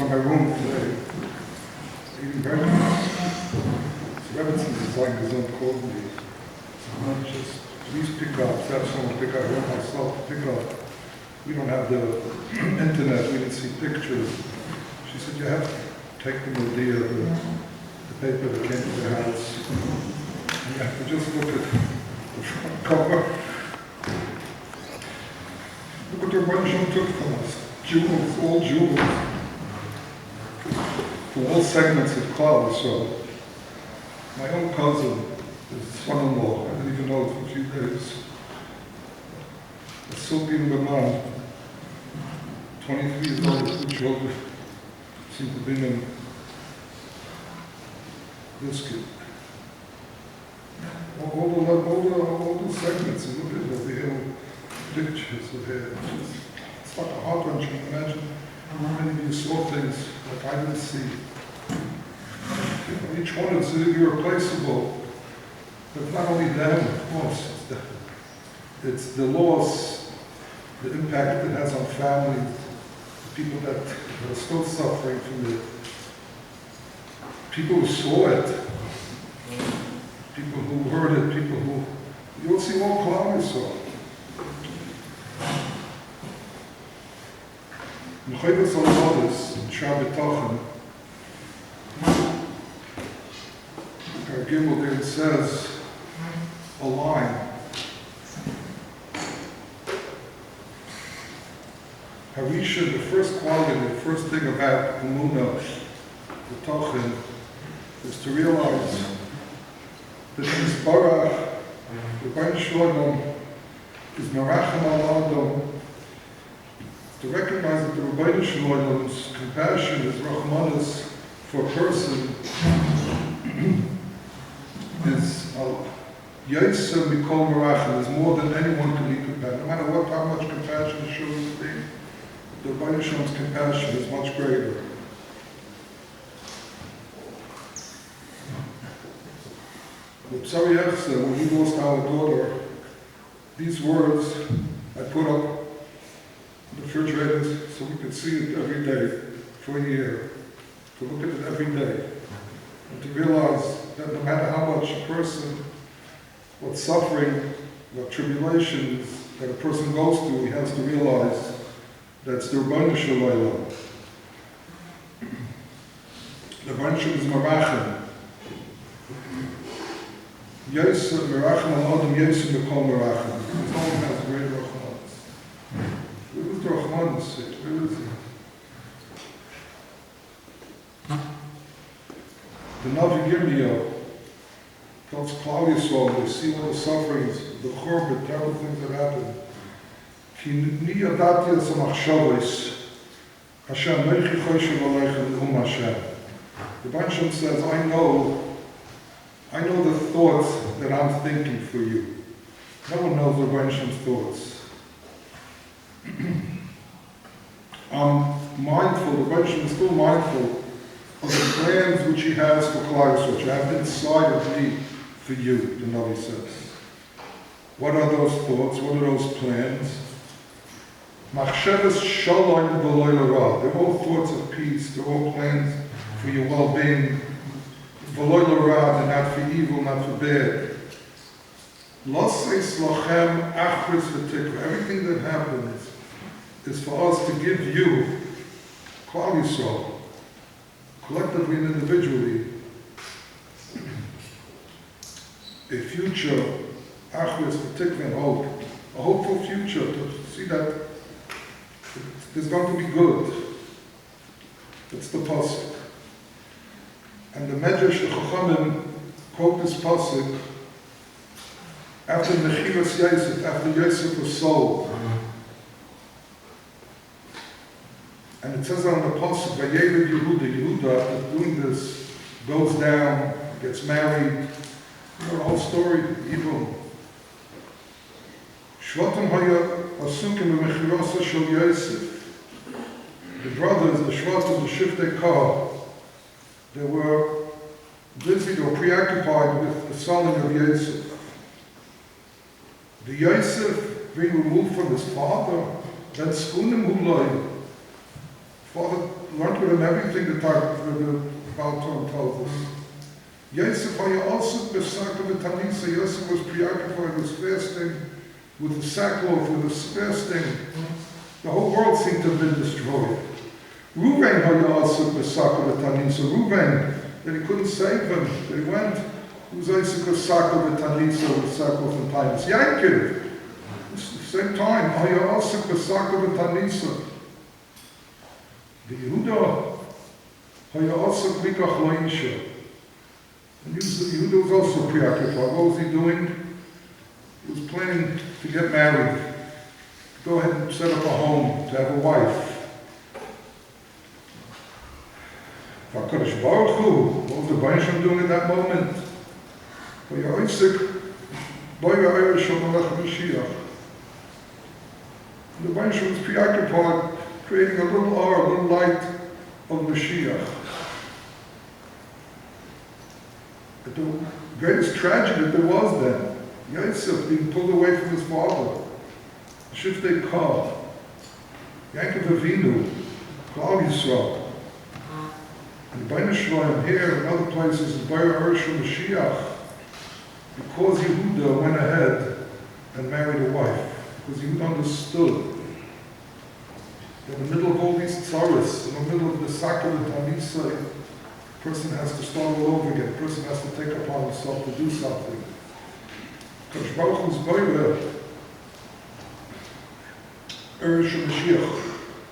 Meron today, eating breakfast. So Rebbetzin is like his own coordinate. Not just, please pick up, have someone pick up, I want myself to pick up. We don't have the internet, we can see pictures. She said, you have to take the idea, the paper that came to the house. And you have to just look at the front cover. Look what the Rebbetzin took from us. Jewels, all jewels. For all segments of Klal Yisrael. My own cousin, his son-in-law, I didn't even know it for a few days. A Silky man, 23 years old, 2 children, seemed to be in this kid. All the segments of it, of the hill, pictures of it. It's like a heart-wrenching. Imagine how many of you saw things like I didn't see. Each one is irreplaceable. But not only them, of course, it's the loss, the impact it has on families, the people that are still suffering from it, people who saw it, people who heard it, people who, you'll see all Klal Yisrael. In Chayvus al-Modis, in Shar B'Tochen, our Gimel there, it says a line. Harisha, the first quality, the first thing about Emunah, the Tochen, is to realize that Yisbarach, the Bain Shalom, is Merachem al Adam, to recognize that the Rebbeinu Shalom's compassion is Rahmanas for a person is Yoshuv Mikol Merachem, is more than anyone can be compassionate. No matter how much compassion is shown to be, the Rebbeinu Shalom's compassion is much greater. The Hissoirerus, when we lost our daughter, these words I put up the refrigerators so we could see it every day for a year, to look at it every day, and to realize that no matter how much a person, what suffering, what tribulations that a person goes through, he has to realize that's the Rebbeinu Shalom. The Rebbeinu Shalom is Merachem. Yosef Merachem al Adam, Yosef Mikol Merachem. Because no one has greater Rahmanas. Where is the Rahmanas? Where is it? The Navi Yirmiyah tells Klal Yisrael, they see all the sufferings, the churban, terrible things that happen. Ki ni yadati as machshavos, Hashem meichi choshev aleichem Hashem. The Bansham says, I know the thoughts that I'm thinking for you. No one knows the Bansham's thoughts. I'm mindful, the Bansham is still mindful of the plans which he has for Klal Yisrael, which I have inside of me for you, the Navi says. What are those thoughts? What are those plans? Machshavas shalom v'lo l'ra. They're all thoughts of peace. They're all plans for your well-being. V'lo l'ra, they're not for evil, not for bad. L'seis lachem achris v'tikva. Everything that happens is for us to give you, Klal Yisrael, collectively and individually, a future, achris v'tikva, and hope. A hopeful future to see that there's going to be good. It's the pasuk. And the Medrash, the Chachamim, quote this pasuk after Mechiras Yosef, after Yosef was sold. And it says on the pasuk, Vayered Yehuda, after doing this, goes down, gets married. You know the whole story, evil. Shvatim haya asukim b'mechirasa shel Yosef. The brothers, the Shvatim, the Shiftei Kah, they were busy, they were preoccupied with the selling of Yosef. The Yosef being removed from his father, then skunim ulay. Father learned with him everything the Baal Torah tells us. Yosef was preoccupied with fasting, with the sackcloth, with his fasting. The whole world seemed to have been destroyed. Reuven, that he couldn't save him, they went. It was Isaac with sackcloth and tightness. Yaakov, same time, the Yehuda, and Yehuda was also preoccupied. What was he doing? He was planning to get married, to go ahead and set up a home, to have a wife. What was the Bnei HaYeshiva doing at that moment? The Bnei HaYeshiva was preoccupied, creating a little light of Mashiach. But the greatest tragedy that there was then, Yosef being pulled away from his father, Shiftei Kah, Yaakov Avinu, Klal Yisrael, and Bnei HaYeshiva here and other places is Hissoirerus Mashiach, because Yehuda went ahead and married a wife, because Yehuda understood that in the middle of all these tzaras, in the middle of the sakal and tanisai, a person has to start all over again. A person has to take upon himself to do something. Kadosh Baruch Hu's boirer, Rosh HaYeshiva.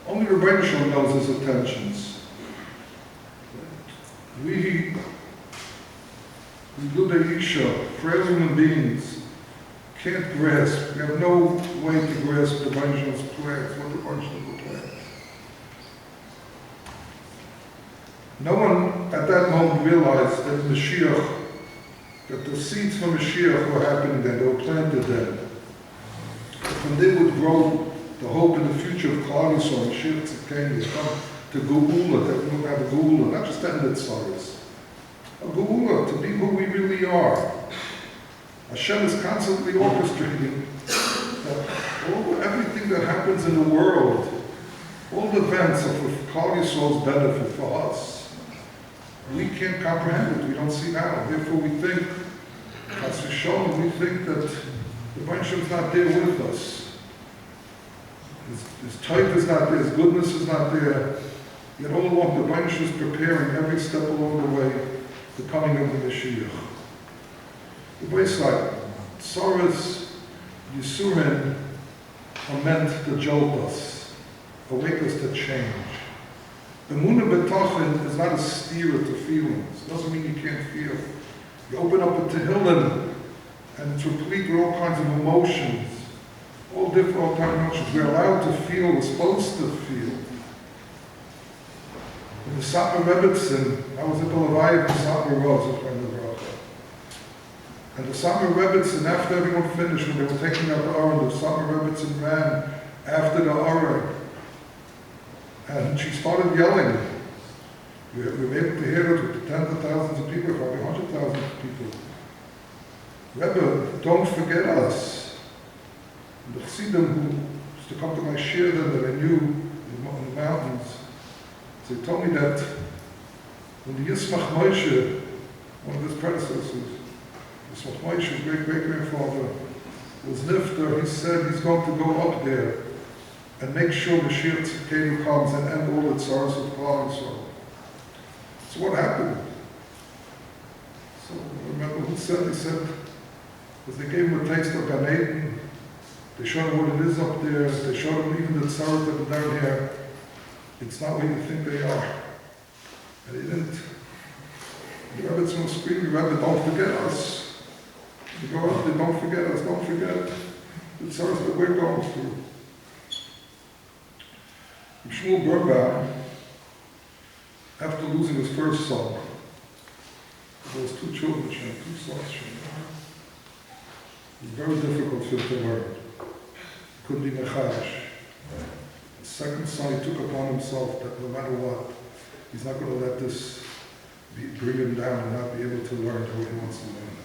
Only the Bnei HaYeshiva knows his intentions. We Bnei HaYeshiva, frail human beings, can't grasp. We have no way to grasp the Bnei HaYeshiva's plans, what the Bnei HaYeshiva plans. No one at that moment realized that Mashiach, that the seeds for Mashiach were happening then, they were planted then. And they would grow the hope in the future of Klal Yisrael, Mashiach came to come to Geula, that we would have a Geula, not just end its sorrows. A Geula, to be who we really are. Hashem is constantly orchestrating that everything that happens in the world, all the events are for Klal Yisrael's benefit for us. We can't comprehend it, we don't see now. Therefore we think, as we shown, we think that the Bnei HaYeshiva is not there with us. His type is not there, his goodness is not there. Yet all along the Bnei HaYeshiva is preparing every step along the way the coming of the Mashiach. The Beisai, Tzaras, Yisurin are meant to jolt us, awake us to change. The Emunah B'Tachin is not a steer to feelings. It doesn't mean you can't feel. You open up a Tehillim and it's replete with all kinds of emotions, all different all kinds of emotions. We're allowed to feel, we're supposed to feel. In the Satmar Rebbetzin, I was at the Levaya of the Satmar Rose, and the Satmar Rebbetzin, after everyone finished, when they were taking out the Aron, the Satmar Rebbetzin ran after the Aron. And she started yelling. We were able to hear it with tens of thousands of people, probably 100,000 people. Rebbe, don't forget us. And the Chassidim who used to come to my shir then that I knew in the mountains, so they told me that when the Yismach Moshe, one of his predecessors, Yismach Moshe's great-great-grandfather, was Nifter, he said he's going to go up there and make sure Mashiach Tzidkenu comes and end all the tzaras of Klal Yisrael. So what happened? So remember who said, they said, because they gave him a taste of Gan Eden, they showed him what it is up there, they showed him even the tzaras that are down here, it's not what you think they are. And he didn't. The Rebbe's was screaming, Rebbe, don't forget us. You go up there, don't forget us, don't forget the tzaras that we're going through. Shmuel Birnbaum, after losing his first son, there was two children, she had two sons. It was very difficult for him to learn. He couldn't be mechash. The second son, he took upon himself that no matter what, he's not going to let this bring him down and not be able to learn the way he wants to learn.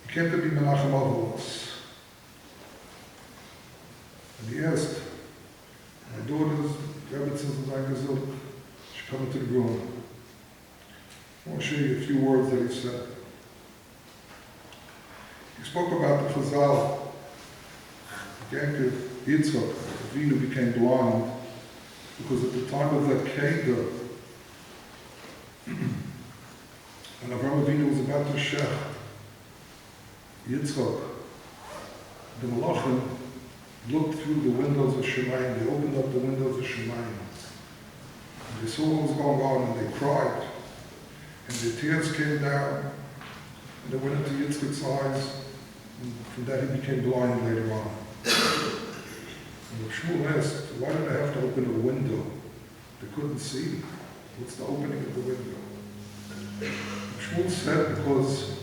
He came to be Menachem Avalos. And he asked, my daughters, Rebbe says, she come into the room. I want to show you a few words that he said. He spoke about the Chazal. Yaakov, Yitzchak, Avinu became blind because at the time of that Keder, and Avraham Avinu was about to shech Yitzchak, the Malachim looked through the windows of Shemayim. They opened up the windows of Shemayim. And they saw what was going on and they cried. And their tears came down and they went into Yitzchak's eyes. And from that he became blind later on. And Shmuel asked, why did they have to open a window? They couldn't see. What's the opening of the window? And Shmuel said because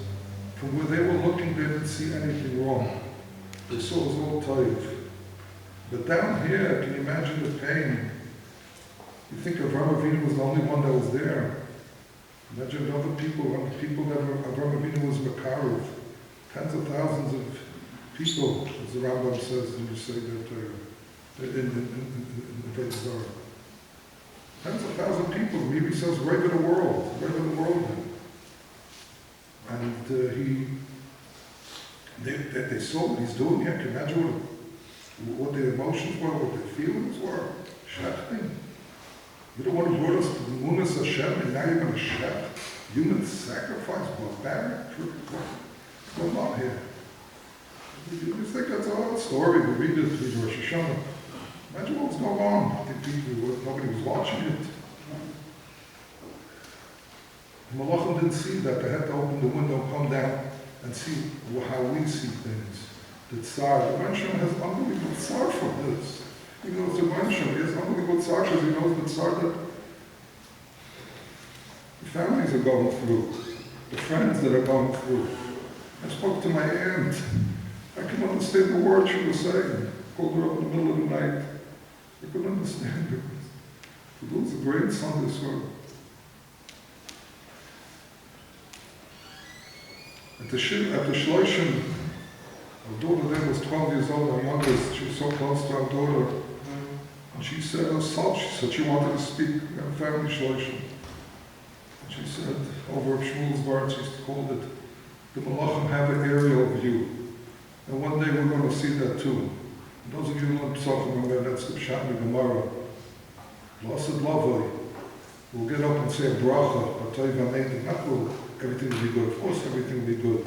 from where they were looking they didn't see anything wrong. They saw it was all toiv. But down here, can you imagine the pain? You think Avraham Avinu was the only one that was there. Imagine the other people that Avraham Avinu was Makarev. Tens of thousands of people, as the Rambam says, when you say that in the Beit Zohar. Tens of thousands of people, maybe says right in the world. And they saw what he's doing here. Can you imagine what their emotions were, what their feelings were? Shechting. You don't want to brought us to the Munas Hashem, and now you're going to shech human sacrifice, barbaric. What's going on here? You just think that's a whole story. We read it through Rosh HaYeshiva. Imagine what was going on. Nobody was watching it. The Malachim didn't see that. They had to open the window, come down, and see how we see things. The Tsar, the Mention has unbelievable Tsar for this. He knows the Mention, he has unbelievable Tsar because he knows the Tsar that the families are going through, the friends that are going through. I spoke to my aunt. I couldn't understand the words she was saying. Called her up in the middle of the night. I couldn't understand it. To lose a grandson this way. At the Shloshim, our daughter then was 12 years old, our youngest. She was so close to our daughter. And she said herself, she wanted to speak at a family Shloshim. And she said, over Shmuel's words, she called it, the Malachim have an aerial view. And one day we're going to see that too. And those of you who learn Psachim, remember that's the Pshat in the Gemara. Blessed Lavoi will get up and say a bracha, not will everything will be good. Of course everything will be good.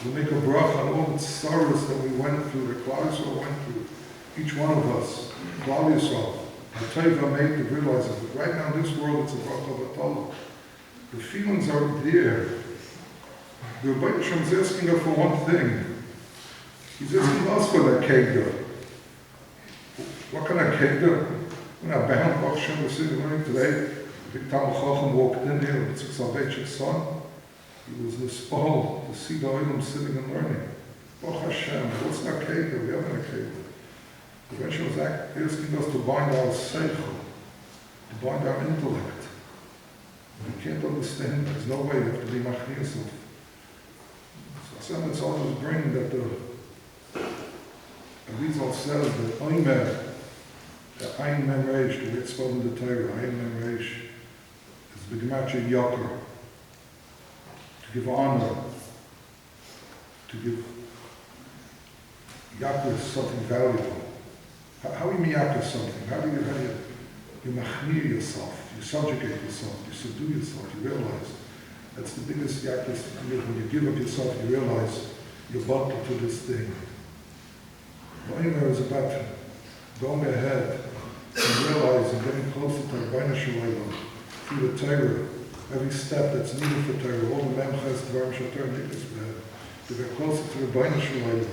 We'll make a bracha on all the sorrows that we went through, that Klal Yisrael went through. Each one of us, Klal Yisrael, made to realize that right now in this world it's a bracha b'tala. The feelings are there. The Rebbe is asking her for one thing. He's asking us for that kegder. What kind of kegder? We're not bound. Baruch Hashem, we're sitting learning today. Big Talmud Chacham walked in here with Yitzchak Soloveitchik's son. He was nispal to see the Olam sitting and learning. Baruch Hashem, what's that kegder? We have a kegder. The Rebbe was asking us to bind our seichel, to bind our intellect. You can't understand. There's no way. You have to be machni yourself. So Hashem always bring that the Arizal says that Oimer, the Ein Men Reish, the way it's spelled in the Torah, Ein Men Reish, is the Gematria Yoker, to give honor, to give Yaakov something valuable. How do you Yaakov something? How do you machmir yourself, you subjugate yourself, you subdue yourself, you realize that's the biggest Yaakov. When you give up yourself, you realize you're bottled to this thing. Oimer is about going ahead and realizing, getting closer to the Bnei HaYeshiva through the Torah, every step that's needed for Torah, all the memchas, dvarim shator, to get closer to the Bnei HaYeshiva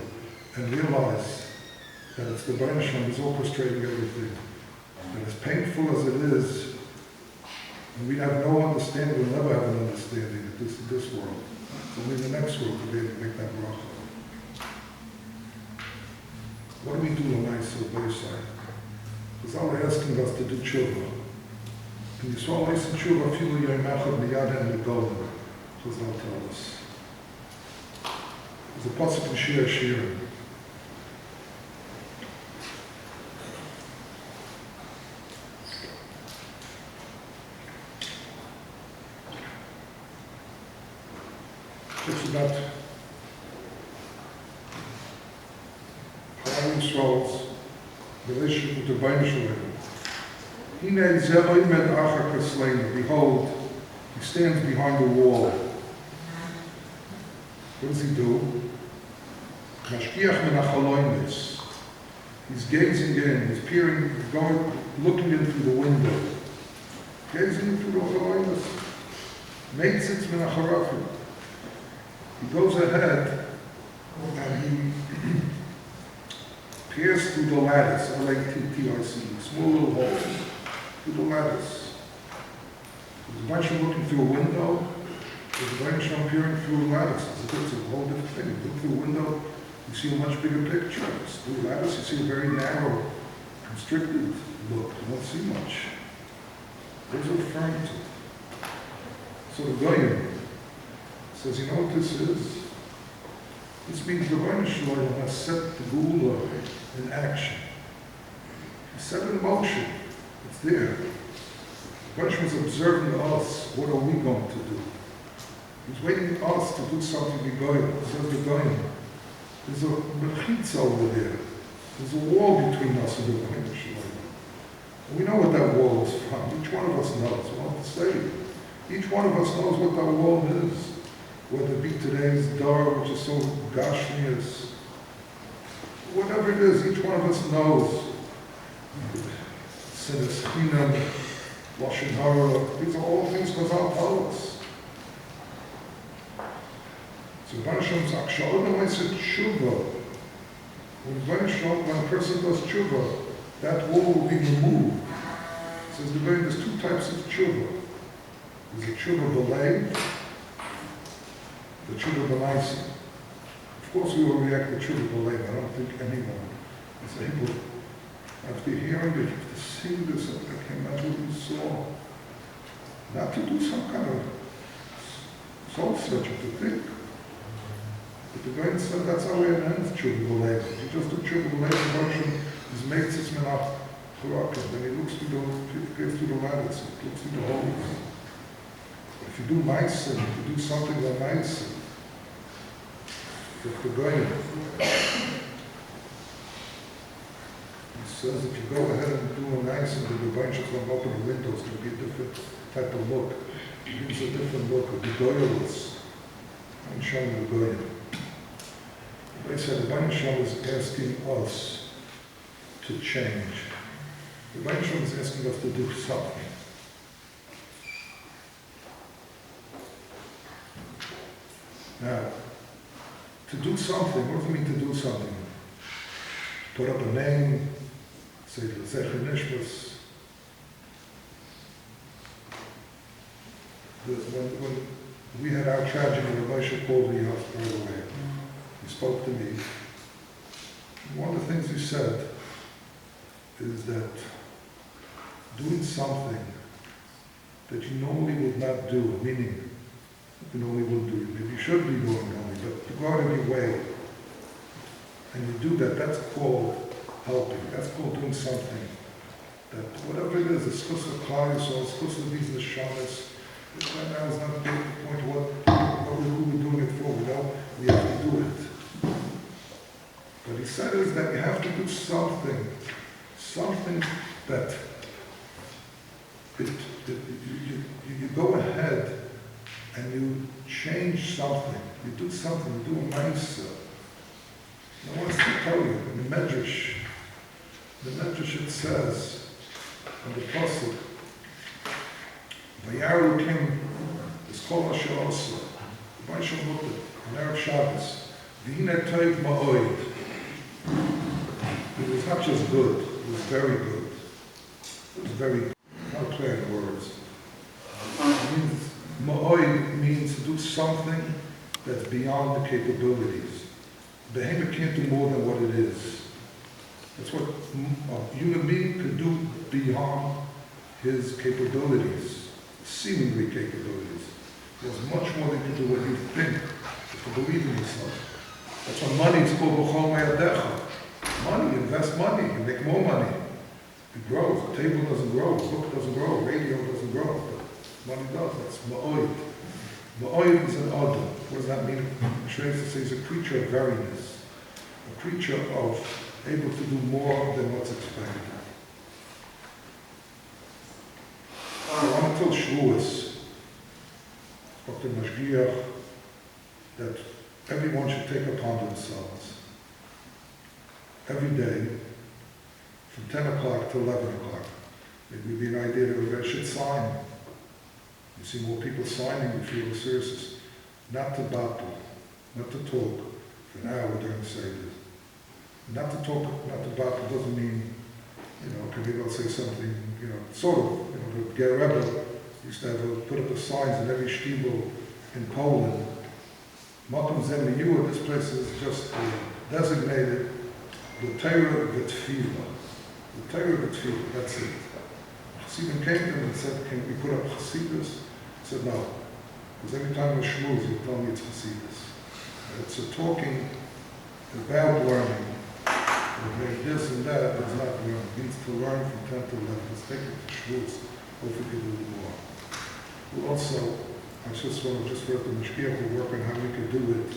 and realize that it's the Bnei HaYeshiva who's orchestrating everything. And as painful as it is, and we have no understanding, we'll never have an understanding of this world. It's only in the next world to be able to make that bracha. What do we do on nice Bayside? Because Allah asking us to do tshuva. And Yisrael Eis and tshuva afilu yoimachad miyad and golden. Chazal tell us. There's a pasuk in Shir Shirim. It's about Klal Yisrael's relationship with the Bnei HaYeshiva. Behold, he stands behind the wall. What does he do? Mashgiach min hachalonos. He's gazing in, he's peering, looking in through the window. Gazing into the hachalonos. Meitzitz min hacharafim. He goes ahead and he peers through the lattice, L-A-T-T-I-C, small little holes, through the lattice. There's a bunch of looking through a window, there's a bunch of peering through a lattice. It's a whole different thing. You look through a window, you see a much bigger picture. Through a lattice, you see a very narrow, constricted look. You don't see much. Those are referring to. So the Goyim says, you know what this is? This means the Bnei HaYeshiva has set the Gula in action. He set it in motion. It's there. The Bnei HaYeshiva is observing us. What are we going to do? He's waiting for us to do something big. Says the Goyim. There's a mechitza over there. There's a wall between us and the Bnei HaYeshiva. We know what that wall is from. Each one of us knows. We want to say it. Each one of us knows what that wall is. Whether it be today's door, which is so gashmius, whatever it is, each one of us knows. Sinas Chinam, Lashon Hara, these are all things Chazal tell us. So Bnei HaYeshiva's Akshalon said tshuva. When a person does tshuva, that wall will be removed. It says there's two types of tshuva. There's a tshuva b'lei, the tshuva b'maisa. Of course we will react to tshuva b'lei. I don't think anyone is able, after hearing it, to see this, I can imagine what you saw. Not to do some kind of soul searching, to think. But the guy said that's how it ends tshuva b'lei. If you just do tshuva b'lei, the motion is makes its menach churakim. Then he looks through the lattice, he looks through the holes. If you do ma'asim, if you do something like ma'asim, if the guy, he says if you go ahead and do a ma'asim, the bunch of them open the windows, it's going to be a different type of look. It gives a different look of the goyalus. I'm showing the goyal. They said the Bnei HaYeshiva is asking us to change. The Bnei HaYeshiva is asking us to do something. Now, to do something, what does it mean to do something? Put up a name, say the Zecher Nishmas. When we had our tragedy, the Moshe called me up right away. He spoke to me. One of the things he said is that doing something that you normally would not do, meaning you normally would do, maybe you should be doing normally, but you go out of your way and you do that, that's called helping. That's called doing something. That whatever it is, it's supposed to apply yourself, it's supposed to be the shamas. Right now is not the point who we're doing it for. We have to do it. But he said is that you have to do something that you go ahead and you change something. You do something, you do a mindset. I want to tell you, in the Medrash it says, on the Pasuk, Vayaru Kim is called Asher also. The Bnei HaYeshiva looked at on Erev Shabbos. V'hine toiv ma'oid. It was not just good, it was very good. It was very, not clear in words. Ma'oid means to do something that's beyond the capabilities. Behemoth can't do more than what it is. That's what a human being could do beyond his capabilities. Seemingly capabilities. There's much more than you can do what you think, if you believe in yourself. That's why money is called b'chol me'adecha. Money, invest money, you make more money. It grows, the table doesn't grow, the book doesn't grow, radio doesn't grow, but money does, that's ma'oid. Ma'oyev is an Adam. What does that mean? Shreya says he's a creature of veriness, a creature of able to do more than what's expected. I want to tell Shavuos, Dr. Mashgiach, that everyone should take upon themselves every day from 10 o'clock to 11 o'clock. It would be an idea that everybody should sign. You see more people signing before Hissoirerus, not to battle, not to talk for an hour during Seder. Not to talk, not to battle doesn't mean, can we go say something, sort of, the Ger Rebbe used to have put up the signs in every shtibel in Poland. Makom Zem Yua, this place is just designated the Torah V'Tefillah. The Torah V'Tefillah, that's it. Chassidim came to him and said, can we put up Chassidus? He said, no. Because every time we shmooze, you tell me it's Chassidus. It's a talking about learning. This and that is not learning. It means to learn from 10 to 11. Let's take it to shmooze. Hopefully we can do more. We'll also, I just want to just for the Mashgiach to work on how we could do it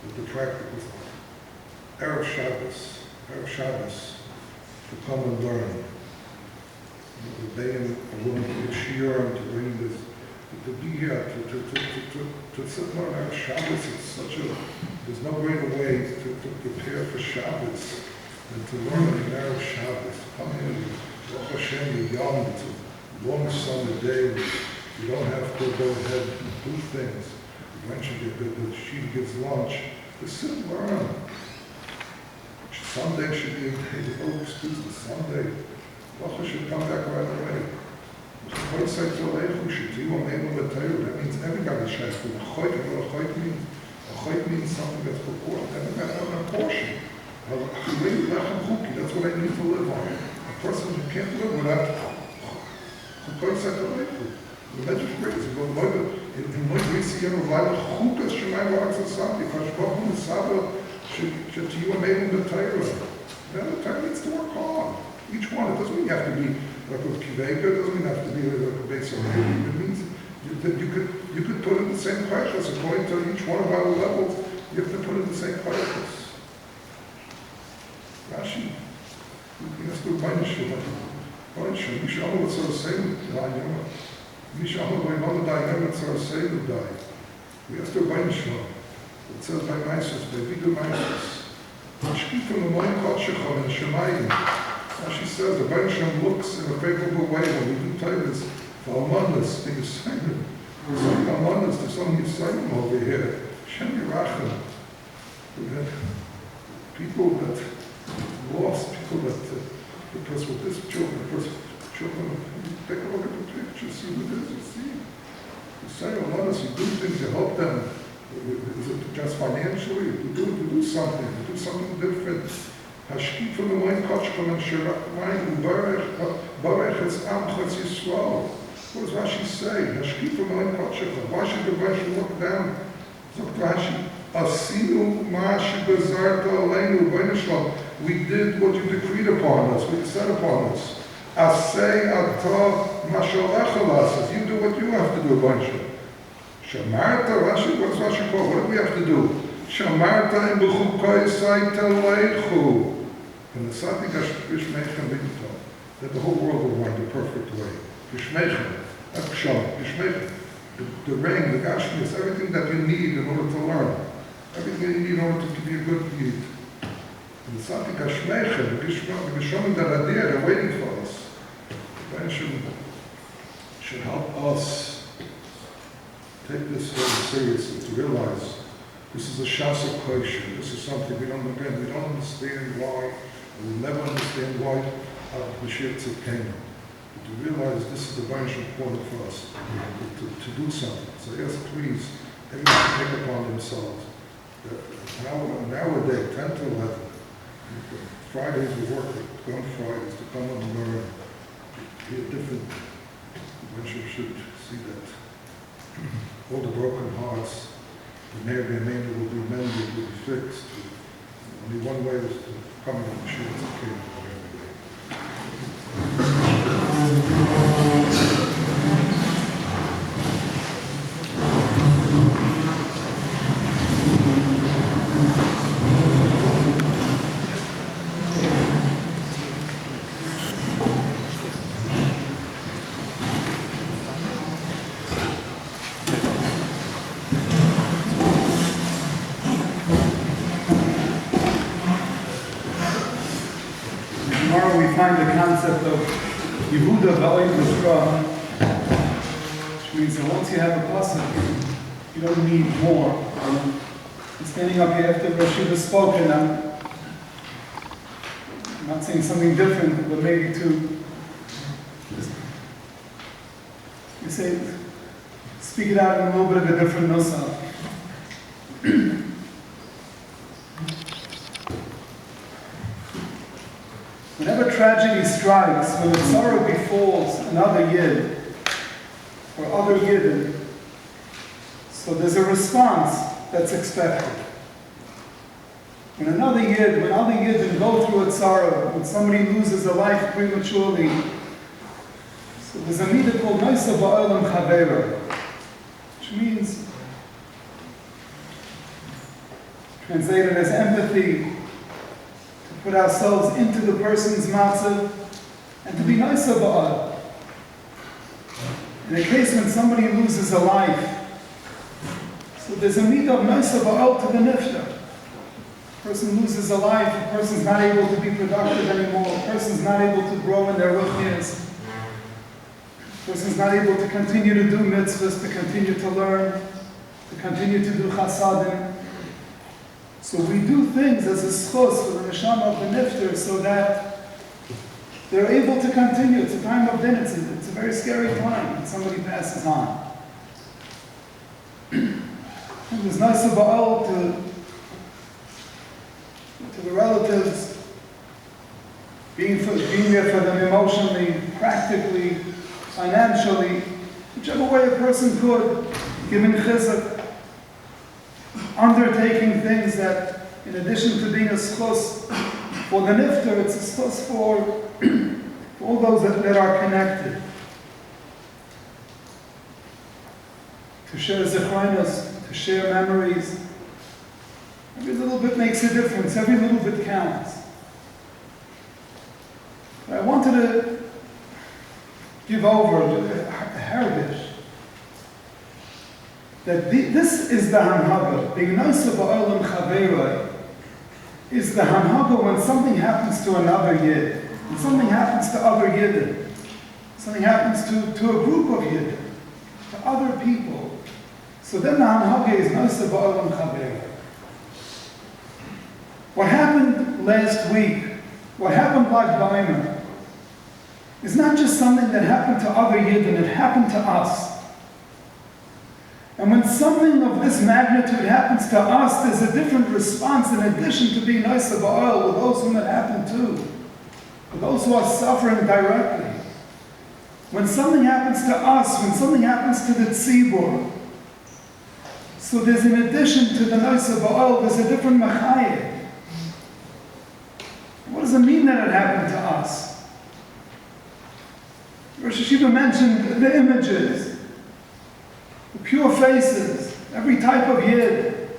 with the practical stuff. Erev Shabbos, to come and learn. The day are willing to give Shor and to bring this, to be here, to sit and learn Erev Shabbos. It's such a, there's no greater way to prepare for Shabbos than to learn in Erev Shabbos. Come here, Rosh Hashem, you're young, it's a long summer day. You don't have to go ahead and do things. Eventually, the sheep gives lunch. Just sit and learn. Sunday should be a day. There's no excuse to Sunday. Rosh should come back right away. That means everybody should have to. A means something that's purported. Everybody has a portion. That's what I need to live on. A person who can't live without the message brings it. In my greasy and life, chukas shemai wa'atz asati, kashbachum esaba shetiyu amelim b'tayra. Now the time needs to work hard. Each one. It doesn't mean you have to be like a kiveka. It doesn't mean you have to be like a base of It means that you could put in the same practice according to each one of our levels. You have to put in the same practice. Rashi, you have to find a shul. You should know what's so same. We have to buy Shor. It says by Meisus, by Vidu Meisus. Mashkifu l'moyin kotshechon in Shemayim. Now she says the Baruch Shem looks in a favorable way when we do titles for Almanas, the Yisayim. There's some Almanas, there's some Yisayim over here. Shem Yerachim. We had people that lost, people that, because with this children, take a look at the picture, see what it is, you see. You say Almanas, you do things, you help them. Is it just financially? You do something. You do something different. Hashkif from the wine kochkon and shirayim ubarech es amchas Yisrael. What does Rashi say? Hashkif from the wine kochkon. Why should the Rashi look down? Zok Rashi, asinu ma shebazarta aleinu b'nishlam. We did what you decreed upon us. What you said upon us. Asay ata ma shalecha lasas. You do what you have to do, b'nishlam. Shamarta, Rashi, what does Rashi call? What do we have to do? Shamarta in b'chukai saita leichu. And the Sati Gishmechem B'Yitol, that the whole world will run the perfect way. Gishmechem, that's Psham, Gishmechem. The rain, the Gashmias, everything that you need in order to learn. Everything you need in order to be a good Yid. And the Sati Gishmechem, the Gishmechem that are there, they're waiting for us. The Rebbe should help us take this very seriously, to realize this is a Shasa question. This is something we don't understand why, and we'll never understand why Mashiach came. But to realize this is the bunch important for us, to do something. So yes, please, everyone take upon themselves. Nowadays, 10 to 11, Fridays we work with, on Fridays, to come and learn, be a different, one should see that. All the broken hearts, the Meron will be mended, will be fixed. Only one way is to come to the Mashiach. we find the concept of Yehuda Ba'oy Mishra, which means that once you have a pasuk, you don't need more. I'm standing up here after Rosh HaYeshiva spoke, and I'm not saying something different, but maybe to speak it out in a little bit of a different nusach. Whenever tragedy strikes, when the sorrow befalls another yid or other yidden, so there's a response that's expected. When other yidden go through a sorrow, when somebody loses a life prematurely, so there's a midah called Noisa Ba'olam Chavera, which means, translated as empathy, to put ourselves into the person's matzav, and to be Noisa Ba'al. In a case when somebody loses a life, so there's a midah of Noisa Ba'al to the nifta. A person loses a life, a person's not able to be productive anymore, a person's not able to grow in their ruchnias, a person's not able to continue to do mitzvahs, to continue to learn, to continue to do chasadim. So we do things as a schos for the neshama of the nifter so that they're able to continue. It's a time of din, it's a very scary time when somebody passes on. It was nice of Baal to the relatives, being there for them emotionally, practically, financially, whichever way a person could, giving chizuk, undertaking things that, in addition to being a schos for the nifter, it's a schos for all those that are connected. To share zechronos, to share memories. Every little bit makes a difference. Every little bit counts. But I wanted to give over a heritage that this is the hanhaga. Being Noisa Ba'olam Chavera is the hanhaga when something happens to another yid, when something happens to other yidden, something happens to a group of yidden, to other people. So then the hanhaga is Noisa Ba'olam Chavera. What happened last week, what happened like Baimer, is not just something that happened to other yidden, it happened to us. And when something of this magnitude happens to us, there's a different response in addition to being Noisa Ba'al with those whom it happened to, with those who are suffering directly. When something happens to us, when something happens to the tzibur, so there's in addition to the Noisa Ba'al, there's a different machayeh. What does it mean that it happened to us? Rosh HaYeshiva mentioned the images, the pure faces, every type of yid,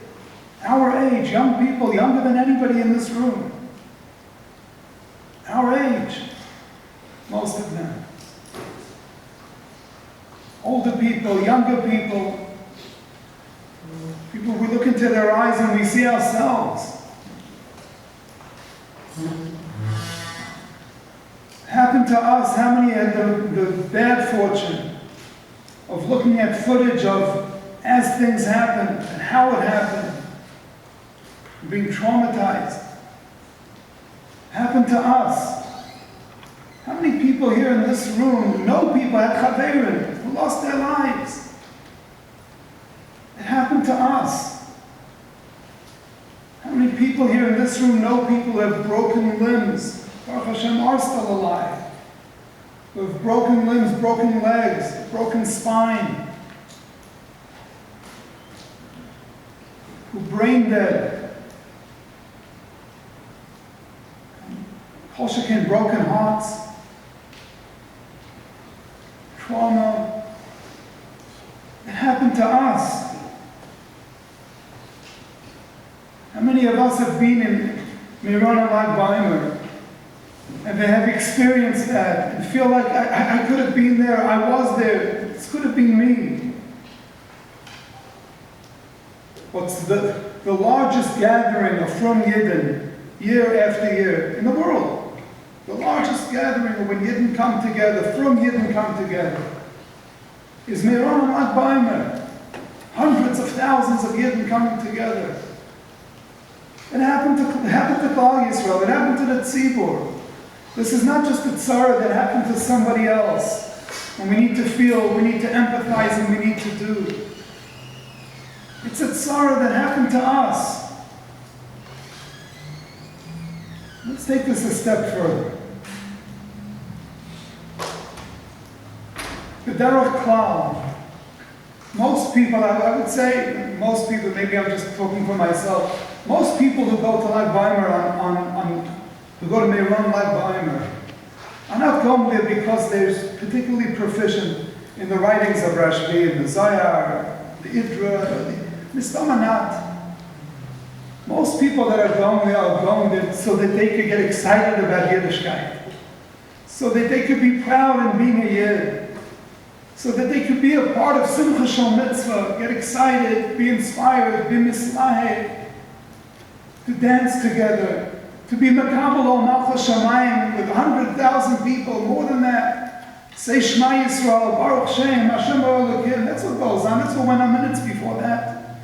our age, young people, younger than anybody in this room. Our age, most of them. Older people, younger people, people we look into their eyes and we see ourselves. Happened to us, how many had the bad fortune of looking at footage of as things happened and how it happened, being traumatized. Happened to us. How many people here in this room know people at Chaverin who lost their lives? It happened to us. How many people here in this room know people who have broken limbs? Baruch Hashem are still alive. Who have broken limbs, broken legs, broken spine. Who brain dead. Kol shekin broken hearts. Trauma. It happened to us. How many of us have been in Meron and Lag Baimer and they have experienced that and feel like I could have been there, I was there, this could have been me. What's the largest gathering of Frum Yidden year after year in the world? The largest gathering of when Yidden come together, from Yidden come together, is Meron and Lag Baimer. Hundreds of thousands of Yidden coming together. It happened to Klal Yisrael. It happened to the Tzibur. This is not just a tzara that happened to somebody else. And we need to feel, we need to empathize, and we need to do. It's a tzara that happened to us. Let's take this a step further. The Derech Klal. Most people, I would say, most people, maybe I'm just talking for myself, most people who go to Lag Baimer who go to Meron Lag Baimer are not going there because they're particularly proficient in the writings of Rashbi and the Zayar, the Idra, the Mistamanat. Most people that are going there so that they could get excited about Yiddishkeit, so that they could be proud in being a Yid, so that they could be a part of Simcha Shel Mitzvah, get excited, be inspired, be mislahed, to dance together, to be Makabel Ol Malchus Shamayim with 100,000 people, more than that. Say Shema Yisrael, Baruch Shem, Hashem Elokim. That's what goes on. That's what went on minutes before that.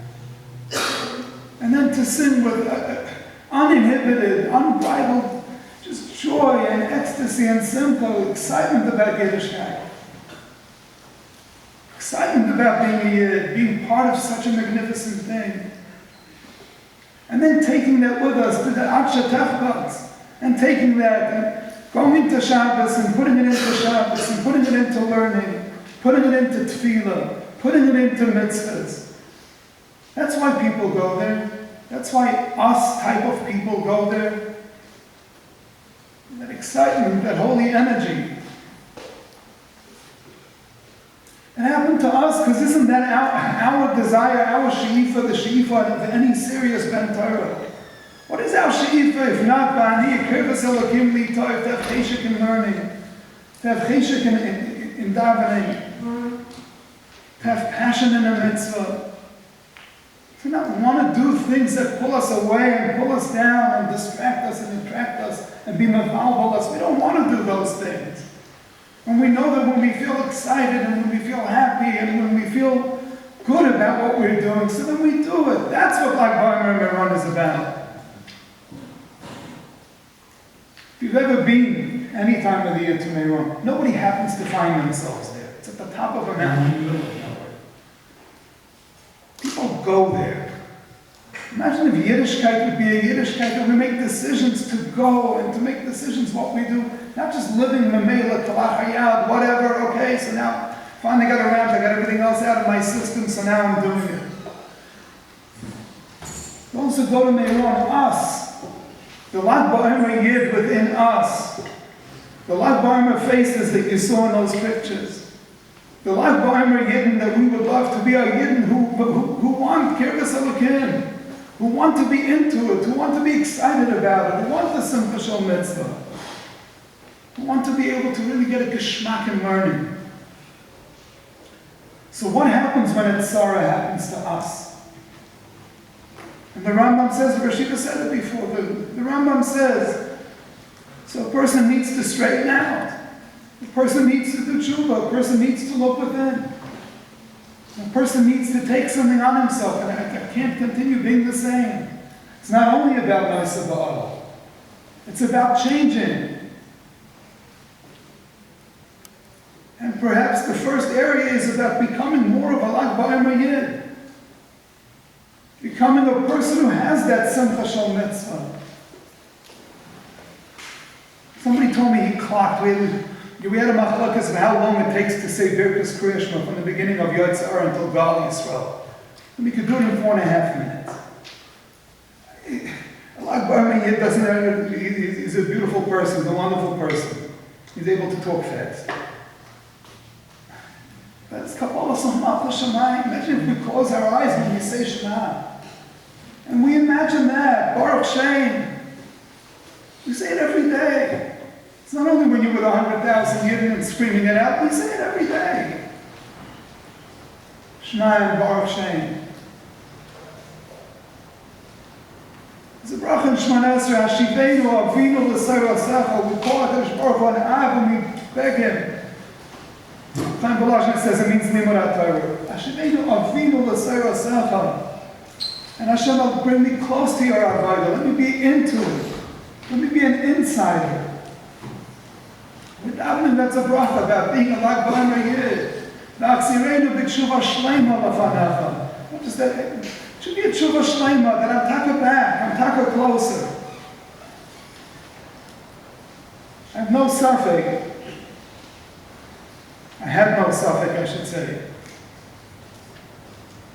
And then to sing with uninhibited, unbridled, just joy and ecstasy and simple excitement about Yiddishkeit. Excitement about being a Yid, being part of such a magnificent thing. And then taking that with us to the Aksha Tachbats, and taking that and going into Shabbos and putting it into Shabbos and putting it into learning, putting it into Tefillah, putting it into mitzvahs. That's why people go there. That's why us type of people go there. That excitement, that holy energy. It happened to us because isn't that our desire, our she'ifa, the she'ifa of any serious Ben Torah? What is our she'ifa if not ba'ani, kirvas elokim li'toiv, to have cheshek in learning, to have cheshek in davening, to have passion in a mitzvah, to not want to do things that pull us away and pull us down and distract us and attract us and be mevalvel us. We don't want to do those things. And we know that when we feel excited and when we feel happy and when we feel good about what we're doing, so then we do it. That's what Lag Baimer and Meron is about. If you've ever been any time of the year to Meron, nobody happens to find themselves there. It's at the top of a mountain in the middle of nowhere. People go there. Imagine if Yiddishkeit would be a Yiddishkeit that we make decisions to go and to make decisions what we do. Not just living memela, kalachayad, whatever, okay, so now finally got around, I got everything else out of my system, so now I'm doing it. Those who go to Meron, us, the Lag Baimer Yid within us, the Lag Baimer faces that you saw in those pictures, the Lag Baimer Yidden that we would love to be our Yidden who want Kirvas Elokim, who want to be into it, who want to be excited about it, who want the Simcha Shel Mitzvah. We want to be able to really get a geschmack in learning. So what happens when a tzara happens to us? And the Rambam says, Rashida said it before, the Rambam says, so a person needs to straighten out. A person needs to do tshuva. A person needs to look within. A person needs to take something on himself, and I can't continue being the same. It's not only about Naisa Ba'al. It's about changing. And perhaps the first area is about becoming more of a Lag Baimer Yid. Becoming a person who has that Simcha Shel Mitzvah. Somebody told me he clocked. We had a machlokes of how long it takes to say Birkas Kriya Shema from the beginning of Yotzar until Gal Yisrael. And we could do it in 4.5 minutes. A Lag Baimer Yid doesn't have, he's a beautiful person, he's a wonderful person. He's able to talk fast. That's Kabbalah Samach L'Shamayim. Imagine if we close our eyes when we say Shema. And we imagine that, Baruch Shem. We say it every day. It's not only when you're with 100,000 Yidden and screaming it out, we say it every day. Shema and Baruch Shem. There's a bracha Bracha in Shemona Esrei, Hashivenu Avinu l'Seirosecha, we call HaKadosh Baruch Hu an Av and we beg him. Chaim Volozhin says it means Limud HaTorah. Hashivenu Avinu l'Seirosecha. And Hashem will bring me close to your avodah. Let me be into it. Let me be an insider. Without him, that's a bracha about being a lag b'amar yid. V'atzirenu b'tshuva shleima l'fanecha. What does that mean? It should be a tshuva shleima, that I'm taka back, I'm taka closer. I have no suffix. I had no suffix, I should say.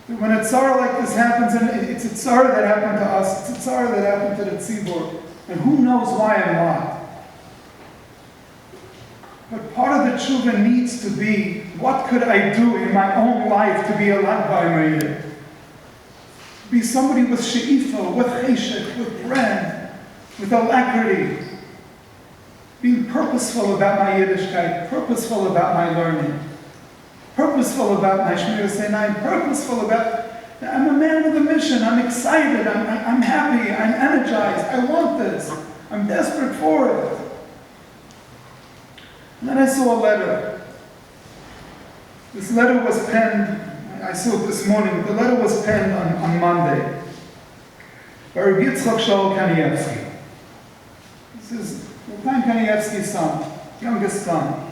When a tzara like this happens, and it's a tzara that happened to us, it's a tzara that happened to the tzibur, and who knows why and why. But part of the tshuva needs to be, what could I do in my own life to be a lag b'amar yid? Be somebody with she'ifa, with cheshek, with brand, with alacrity. Being purposeful about my Yiddishkeit, purposeful about my learning. Purposeful about my Shmiras Einayim, purposeful about, I'm a man with a mission, I'm excited, I'm happy, I'm energized, I want this, I'm desperate for it. And then I saw a letter. This letter was penned, I saw it this morning, the letter was penned on Monday by Rabbi Yitzchak Shaul Kanievsky. This is Rabbi Kanievsky's son, youngest son.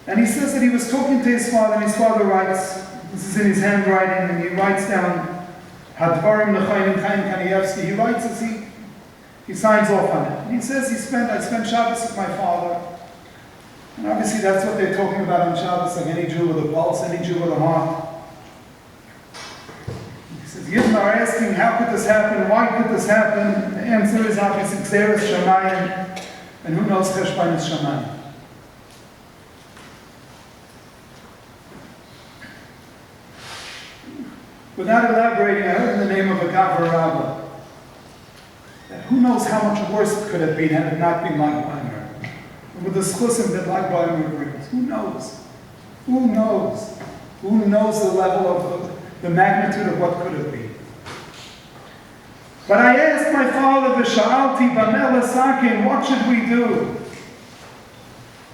And he says that he was talking to his father, and his father writes, this is in his handwriting, and he writes down, Hadvarim L'chaim Chaim Kanievsky. He writes as he signs off on it. And he says I spent Shabbos with my father. And obviously that's what they're talking about on Shabbos, like any Jew with a pulse, any Jew with a heart. He says, Yidden are asking, how could this happen? Why could this happen? And the answer is obviously, Xeris Shamayim, and who knows Cheshbainis Shamayim. Without elaborating, I heard in the name of a Gavra Rabbah that who knows how much worse it could have been had it not been Lag B'amar. And with the schusim that Lag B'amar brings, who knows? Who knows? Who knows the level of the magnitude of what could have been? But I asked my father, V'sha'alti b'meh l'sakin, what should we do?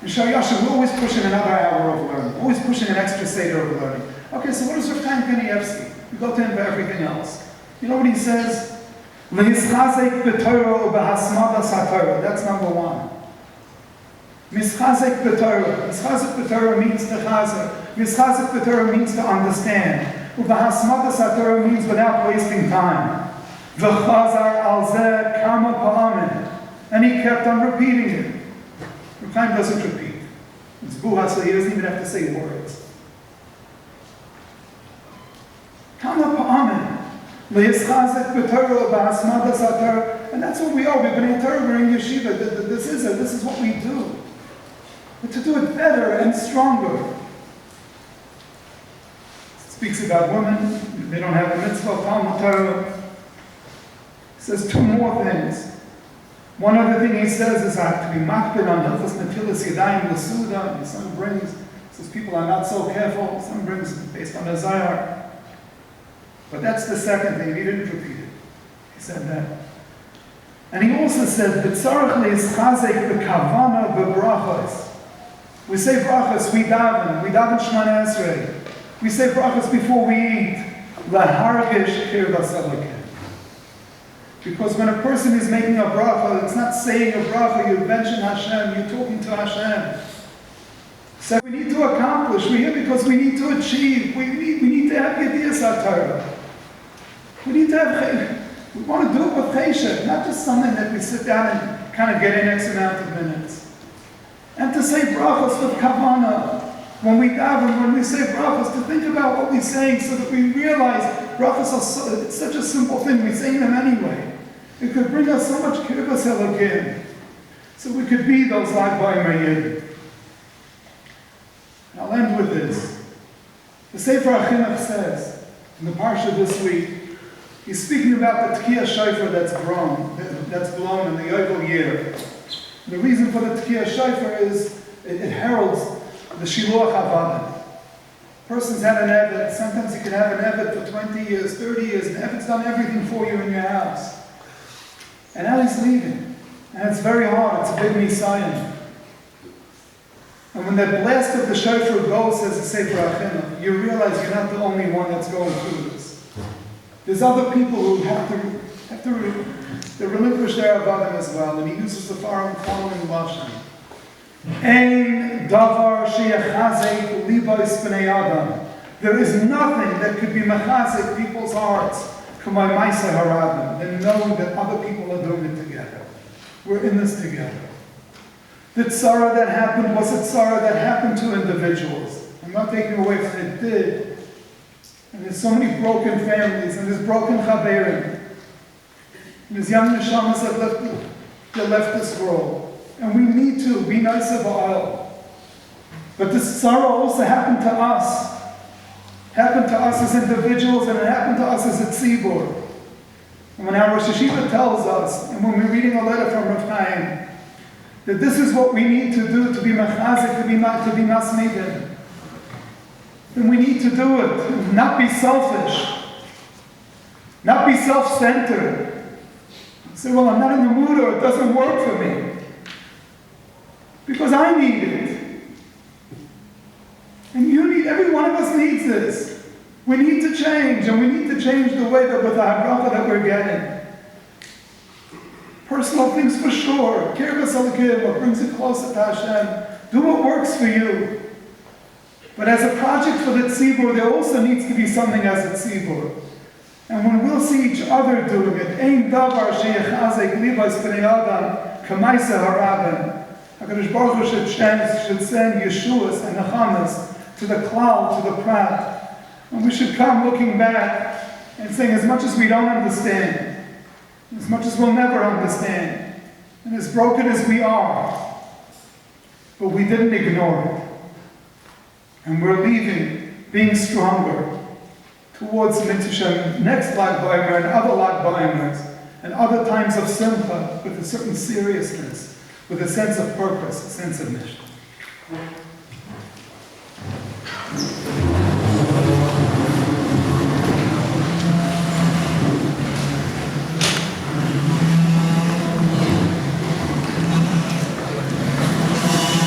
In Shor Yoshuv, we're always pushing another hour of learning, always pushing an extra seder of learning. Okay, so what does Rav Chaim Kanievsky? We go to him for everything else. You know what he says? L'hischazek b'torah u'b'hasmadas ha'torah. That's number one. Mischazek b'torah. Mischazek b'torah means to chazer. Mischazek b'torah means to understand. U'b'hasmadas ha'torah means without wasting time. V'chazar al zeh kama pa'amin. And he kept on repeating it. Rav Chaim doesn't repeat. It's buha, so he doesn't even have to say words. Kama pa'amin. Lehischazek b'torah b'hasmadas ha'torah. And that's what we are. We've been in Torah, we're in Yeshiva. This is what we do. But to do it better and stronger. It speaks about women. They don't have a mitzvah, Talmud Torah. He says two more things. One other thing he says is I have to be makbid on hilchos netilas yadayim l'suda. Some brings, says people are not so careful. Some brings based on a zayar. But that's the second thing. He didn't repeat it. He said that. And he also said, "B'tzarech le'ischazek b'kavana b'brachos." We say brachos, we daven Shemona Esrei. We say brachos before we eat. Lahargish kirvas elokim. Because when a person is making a bracha, it's not saying a bracha, you mention Hashem, you're talking to Hashem. So we need to accomplish. We're here because we need to achieve. We need to have Yediyas HaTorah. We need to have, we want to do it with cheshek, not just something that we sit down and kind of get in X amount of minutes. And to say brachos with kavanah. When we daven, when we say brachos, to think about what we're saying so that we realize brachos are it's such a simple thing, we're saying them anyway. It could bring us so much kirvas elokim. So we could be those lag b'amar yid. I'll end with this. The Sefer HaChinuch says, in the parsha this week, he's speaking about the Tkiyah Shofar that's blown in the Yovel year. The reason for the Tkiyah Shofar is it heralds the Shiluach Havadim. Person's had an Eved. Sometimes you can have an Eved for 20 years, 30 years, and the Eved's done everything for you in your house. And now he's leaving. And it's very hard. It's a big Messiah. And when that blast of the shofar goes, says the Sefer HaChinuch, you realize you're not the only one that's going through this. There's other people who have to relinquish their avodim as well. And he uses the following lashon. Ein davar sheyachazek libos bnei adam. There is nothing that could be machazik people's hearts k'may ma'aseh harabim than knowing that other people are doing it together. We're in this together. The tzara that happened was a tzara that happened to individuals. I'm not taking away from it. It did. And there's so many broken families, and there's broken chaverim. And there's young neshamas that left this world. And we need to be nice of oil. But this sorrow also happened to us. Happened to us as individuals, and it happened to us as a tzibur. And when our Rosh HaYeshiva tells us, and when we're reading a letter from Rav Chaim, that this is what we need to do to be machazik, to be masmiden, then we need to do it. Not be selfish. Not be self-centered. Say, well, I'm not in the mood, or it doesn't work for me. Because I need it. And you need, every one of us needs this. We need to change, and we need to change the way that with the habracha that we're getting. Personal things for sure. Kirvas alakim, what brings it closer to Hashem. Do what works for you. But as a project for the tzibur, there also needs to be something as a tzibur. And when we'll see each other doing it, ein davar sheyachazek libos bnei adam k'ma'aseh harabim. HaKadosh Baruch Hu should send Yeshuas and Nechamas to the Klal, to the Prat. And we should come looking back and saying, as much as we don't understand, as much as we'll never understand, and as broken as we are, but we didn't ignore it. And we're leaving, being stronger, towards Mitzvah next Lag BaOmer and other Lag BaOmers, and other times of Simcha, with a certain seriousness, with a sense of purpose, a sense of mission.